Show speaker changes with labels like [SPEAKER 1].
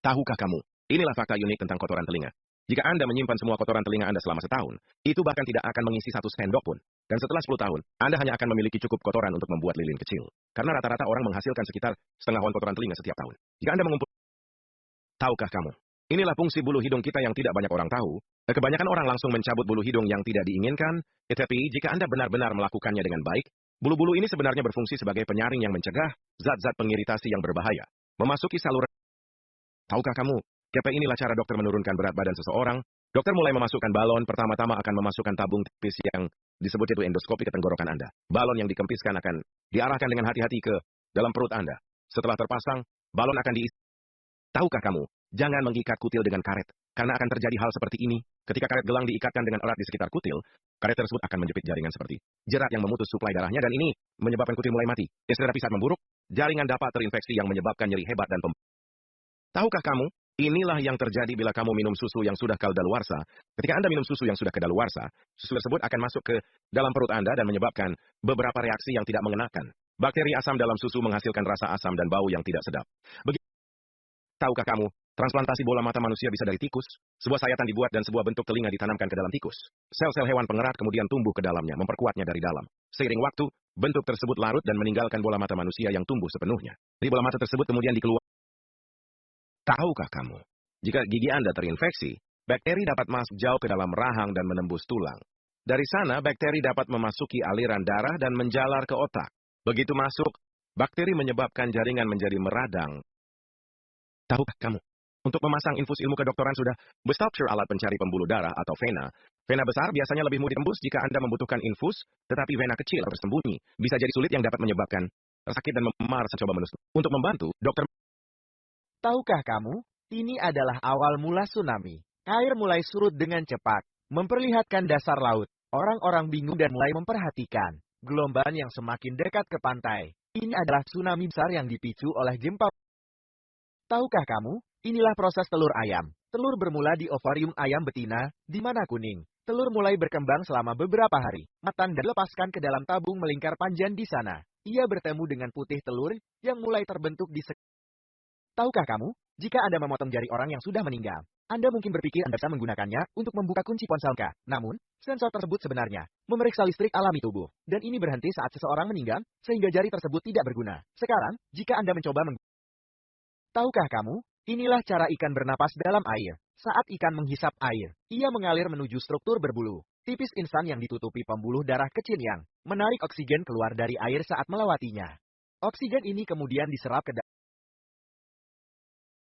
[SPEAKER 1] Tahukah kamu? Inilah fakta unik tentang kotoran telinga. Jika Anda menyimpan semua kotoran telinga Anda selama setahun, itu bahkan tidak akan mengisi satu sendok pun. Dan setelah 10 tahun, Anda hanya akan memiliki cukup kotoran untuk membuat lilin kecil. Karena rata-rata orang menghasilkan sekitar setengah on kotoran telinga setiap tahun. Jika Anda mengumpul, tahukah kamu? Inilah fungsi bulu hidung kita yang tidak banyak orang tahu. Kebanyakan orang langsung mencabut bulu hidung yang tidak diinginkan. Tetapi jika Anda benar-benar melakukannya dengan baik, bulu-bulu ini sebenarnya berfungsi sebagai penyaring yang mencegah zat-zat pengiritasi yang berbahaya memasuki saluran. Tahukah kamu, inilah cara dokter menurunkan berat badan seseorang. Dokter mulai memasukkan balon, pertama-tama akan memasukkan tabung tipis yang disebut itu endoskopi ke tenggorokan Anda. Balon yang dikempiskan akan diarahkan dengan hati-hati ke dalam perut Anda. Setelah terpasang, balon akan diisi. Tahukah kamu, jangan mengikat kutil dengan karet, karena akan terjadi hal seperti ini. Ketika karet gelang diikatkan dengan erat di sekitar kutil, karet tersebut akan menjepit jaringan seperti jerat yang memutus suplai darahnya dan ini menyebabkan kutil mulai mati. Terapi saat memburuk, jaringan dapat terinfeksi yang menyebabkan nyeri hebat dan tahukah kamu, inilah yang terjadi bila kamu minum susu yang sudah kadaluarsa. Ketika Anda minum susu yang sudah kadaluarsa, susu tersebut akan masuk ke dalam perut Anda dan menyebabkan beberapa reaksi yang tidak mengenakan. Bakteri asam dalam susu menghasilkan rasa asam dan bau yang tidak sedap. Tahukah kamu, transplantasi bola mata manusia bisa dari tikus? Sebuah sayatan dibuat dan sebuah bentuk telinga ditanamkan ke dalam tikus. Sel-sel hewan pengerat kemudian tumbuh ke dalamnya, memperkuatnya dari dalam. Seiring waktu, bentuk tersebut larut dan meninggalkan bola mata manusia yang tumbuh sepenuhnya. Di bola mata tersebut kemudian dikeluarkan. Tahukah kamu, jika gigi Anda terinfeksi, bakteri dapat masuk jauh ke dalam rahang dan menembus tulang. Dari sana, bakteri dapat memasuki aliran darah dan menjalar ke otak. Begitu masuk, bakteri menyebabkan jaringan menjadi meradang. Tahukah kamu, untuk memasang infus ilmu kedokteran sudah berstructure alat pencari pembuluh darah atau vena. Vena besar biasanya lebih mudah ditembus jika Anda membutuhkan infus, tetapi vena kecil tersembunyi bisa jadi sulit yang dapat menyebabkan sakit dan memar mencoba menusuk. Untuk membantu, dokter.
[SPEAKER 2] Tahukah kamu, ini adalah awal mula tsunami. Air mulai surut dengan cepat, memperlihatkan dasar laut. Orang-orang bingung dan mulai memperhatikan gelombang yang semakin dekat ke pantai. Ini adalah tsunami besar yang dipicu oleh gempa. Tahukah kamu, inilah proses telur ayam. Telur bermula di ovarium ayam betina, di mana kuning. Telur mulai berkembang selama beberapa hari. Matan dan lepaskan ke dalam tabung melingkar panjang di sana. Ia bertemu dengan putih telur yang mulai terbentuk di sekitar. Tahukah kamu, jika Anda memotong jari orang yang sudah meninggal, Anda mungkin berpikir Anda bisa menggunakannya untuk membuka kunci ponsel Anda. Namun, sensor tersebut sebenarnya memeriksa listrik alami tubuh. Dan ini berhenti saat seseorang meninggal, sehingga jari tersebut tidak berguna. Sekarang, jika Anda mencoba tahukah kamu, inilah cara ikan bernapas dalam air. Saat ikan menghisap air, ia mengalir menuju struktur berbulu. Tipis instan yang ditutupi pembuluh darah kecil yang menarik oksigen keluar dari air saat melewatinya. Oksigen ini kemudian diserap ke dalam